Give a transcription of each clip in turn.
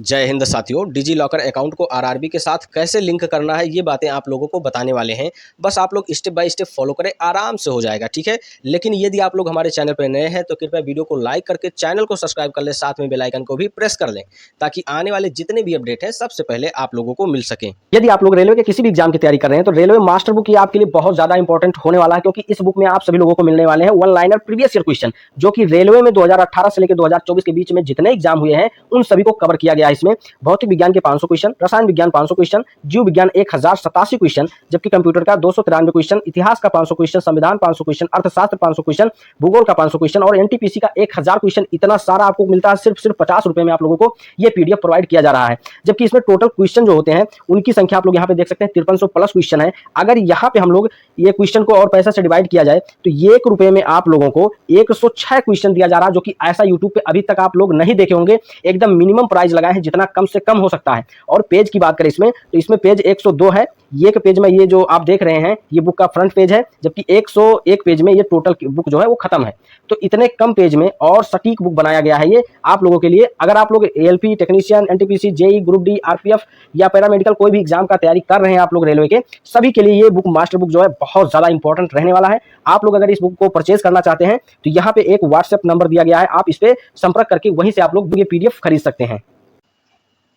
जय हिंद साथियों, digi locker account को आरआरबी के साथ कैसे लिंक करना है ये बातें आप लोगों को बताने वाले हैं। बस आप लोग स्टेप बाय स्टेप फॉलो करें, आराम से हो जाएगा, ठीक है। लेकिन यदि आप लोग हमारे चैनल पर नए हैं तो कृपया वीडियो को लाइक करके चैनल को सब्सक्राइब कर लें, साथ में बेल आइकन को भी प्रेस कर लें ताकि आने वाले जितने भी अपडेट हैं सबसे पहले आप लोगों को मिल सकें। यदि आप लोग रेलवे के किसी भी एग्जाम की तैयारी कर रहे हैं तो रेलवे मास्टर बुक ये आपके लिए बहुत ज्यादा इंपॉर्टेंट होने वाला है, क्योंकि इस बुक में आप सभी लोगों को मिलने वाले हैं one liner previous year question, जो कि रेलवे में 2018 से लेकर 2024 के बीच में जितने एग्जाम हुए हैं उन सभी को कवर किया गया है। इसमें भौतिक विज्ञान के 500 क्वेश्चन, रसायन विज्ञान 500 क्वेश्चन, जीव विज्ञान 1087 क्वेश्चन, जबकि कंप्यूटर का 293 क्वेश्चन, इतिहास का 500 क्वेश्चन, संविधान 500 क्वेश्चन, अर्थशास्त्र 500 क्वेश्चन, भूगोल का 500 क्वेश्चन और एनटीपीसी का 1000 क्वेश्चन। इतना सारा आपको मिलता है सिर्फ 50 रुपए में आप लोगों को ये पीडीएफ प्रोवाइड किया जा रहा है। जबकि इसमें टोटल क्वेश्चन जो होते हैं उनकी संख्या आप लोग यहाँ पे देख सकते हैं 5300 प्लस क्वेश्चन है। अगर यहाँ पे हम लोग ये क्वेश्चन को और पैसा से डिवाइड किया जाए तो ये ₹1 में आप लोगों को 106 क्वेश्चन दिया जा रहा है, जो कि ऐसा यूट्यूब पे अभी तक आप लोग नहीं देखे होंगे। एकदम मिनिमम प्राइस लगाए हैं, जितना कम से कम हो सकता है। और पेज की बात करें इसमें तो इसमें पेज 102 है। ये पेज में ये जो आप देख रहे हैं ये बुक का फ्रंट पेज है, जबकि 101 पेज में ये टोटल बुक जो है वो खत्म है। तो इतने कम पेज में और सटीक बुक बनाया गया है ये आप लोगों के लिए। अगर आप लोग ALP technician, NTPC, JE, group D, RPF या पैरामेडिकल कोई भी एग्जाम का तैयारी कर रहे हैं आप लोग रेलवे के, सभी के लिए ये बुक मास्टर बुक जो है बहुत ज्यादा इंपॉर्टेंट रहने वाला है। आप लोग अगर इस बुक को परचेज करना चाहते हैं तो यहाँ पे एक व्हाट्सएप नंबर दिया गया है, आप इस पे संपर्क करके वहीं से आप लोग ये पीडीएफ खरीद सकते हैं।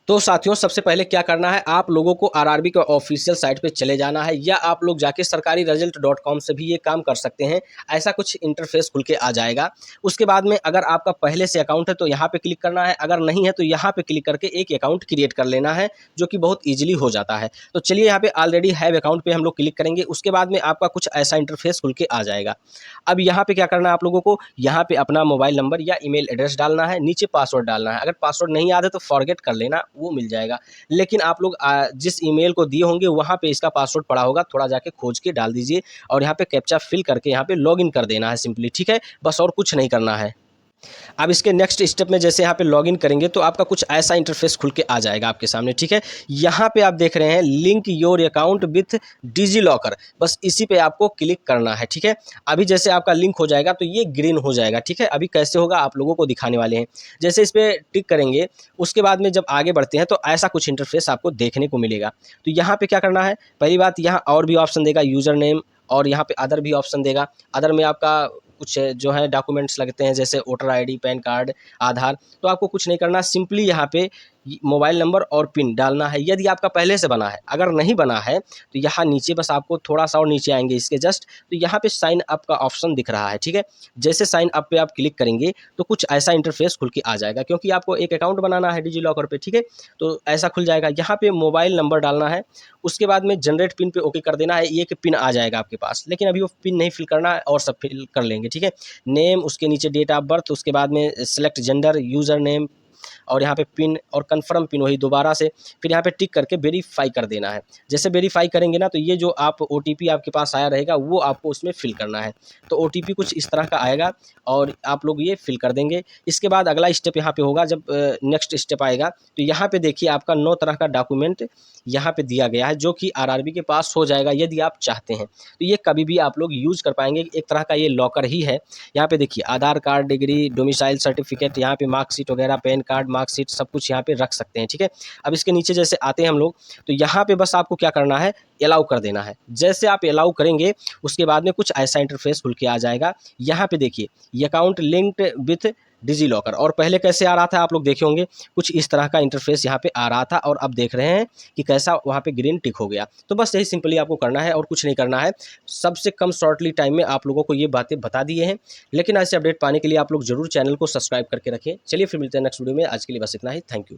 तो साथियों, सबसे पहले क्या करना है, आप लोगों को आरआरबी के ऑफिशियल साइट पे चले जाना है, या आप लोग जाके sarkariresult.com से भी ये काम कर सकते हैं। ऐसा कुछ इंटरफेस खुल के आ जाएगा। उसके बाद में अगर आपका पहले से अकाउंट है तो यहाँ पे क्लिक करना है, अगर नहीं है तो यहाँ पे क्लिक करके एक अकाउंट क्रिएट कर लेना है, जो कि बहुत ईजिली हो जाता है। तो चलिए यहाँ पे ऑलरेडी हैव अकाउंट पे हम लोग क्लिक करेंगे। उसके बाद में आपका कुछ ऐसा इंटरफेस खुल के आ जाएगा। अब यहाँ पे क्या करना है आप लोगों को, यहाँ पे अपना मोबाइल नंबर या ईमेल एड्रेस डालना है, नीचे पासवर्ड डालना है। अगर पासवर्ड नहीं याद है तो फॉरगेट कर लेना, वो मिल जाएगा। लेकिन आप लोग जिस ईमेल को दिए होंगे वहाँ पे इसका पासवर्ड पड़ा होगा, थोड़ा जाके खोज के डाल दीजिए और यहाँ पे कैप्चा फिल करके यहाँ पे लॉगिन कर देना है सिंपली, ठीक है। बस और कुछ नहीं करना है। अब इसके नेक्स्ट स्टेप में जैसे यहाँ पे लॉगिन करेंगे तो आपका कुछ ऐसा इंटरफेस खुल के आ जाएगा आपके सामने, ठीक है। यहाँ पे आप देख रहे हैं link your account with DigiLocker, बस इसी पे आपको क्लिक करना है, ठीक है। अभी जैसे आपका लिंक हो जाएगा तो ये ग्रीन हो जाएगा, ठीक है। अभी कैसे होगा आप लोगों को दिखाने वाले हैं। जैसे इस पर टिक करेंगे उसके बाद में जब आगे बढ़ते हैं तो ऐसा कुछ इंटरफेस आपको देखने को मिलेगा। तो यहाँ पे क्या करना है, पहली बात यहाँ और भी ऑप्शन देगा, यूज़र नेम, और यहाँ पे अदर भी ऑप्शन देगा। अदर में आपका कुछ जो है डॉक्यूमेंट्स लगते हैं, जैसे वोटर आईडी, पैन कार्ड, आधार। तो आपको कुछ नहीं करना, सिंपली यहाँ पे मोबाइल नंबर और पिन डालना है, यदि आपका पहले से बना है। अगर नहीं बना है तो यहाँ नीचे बस आपको थोड़ा सा और नीचे आएंगे इसके जस्ट, तो यहाँ पे साइन अप का ऑप्शन दिख रहा है, ठीक है। जैसे साइन अप पे आप क्लिक करेंगे तो कुछ ऐसा इंटरफेस खुल के आ जाएगा, क्योंकि आपको एक अकाउंट बनाना है डिजी लॉकर पे, ठीक है। तो ऐसा खुल जाएगा। यहाँ पे मोबाइल नंबर डालना है, उसके बाद में जनरेट पिन पे ओके कर देना है। ये कि पिन आ जाएगा आपके पास, लेकिन अभी वो पिन नहीं फिल करना है और सब फिल कर लेंगे, ठीक है। नेम, उसके नीचे डेट ऑफ बर्थ, उसके बाद में सेलेक्ट जेंडर, यूज़र नेम, और यहाँ पे पिन और कंफर्म पिन वही दोबारा से, फिर यहाँ पे टिक करके वेरीफाई कर देना है। जैसे वेरीफाई करेंगे ना तो ये जो आप ओटीपी आपके पास आया रहेगा वो आपको उसमें फिल करना है। तो ओटीपी कुछ इस तरह का आएगा और आप लोग ये फिल कर देंगे। इसके बाद अगला स्टेप यहाँ पे होगा, जब नेक्स्ट स्टेप आएगा तो यहाँ पे देखिए आपका 9 तरह का डॉक्यूमेंट यहाँ पे दिया गया है, जो कि आरआरबी के पास हो जाएगा यदि आप चाहते हैं। तो ये कभी भी आप लोग यूज़ कर पाएंगे, एक तरह का ये लॉकर ही है। यहाँ पे देखिए आधार कार्ड, डिग्री, डोमिसाइल सर्टिफिकेट, यहाँ पे मार्कशीट वगैरह, पैन कार्ड, मार्कशीट, सब कुछ यहाँ पे रख सकते हैं, ठीक है। अब इसके नीचे जैसे आते हैं हम लोग तो यहाँ पे बस आपको क्या करना है, अलाउ कर देना है। जैसे आप अलाउ करेंगे उसके बाद में कुछ ऐसा इंटरफेस खुल के आ जाएगा। यहाँ पे देखिए ये account linked with DigiLocker, और पहले कैसे आ रहा था आप लोग देखे होंगे, कुछ इस तरह का इंटरफेस यहाँ पे आ रहा था, और अब देख रहे हैं कि कैसा वहाँ पे ग्रीन टिक हो गया। तो बस यही सिंपली आपको करना है और कुछ नहीं करना है। सबसे कम शॉर्टली टाइम में आप लोगों को ये बातें बता दिए हैं, लेकिन ऐसे अपडेट पाने के लिए आप लोग जरूर चैनल को सब्सक्राइब करके रखें। चलिए फिर मिलते हैं नेक्स्ट वीडियो में। आज के लिए बस इतना ही। Thank you.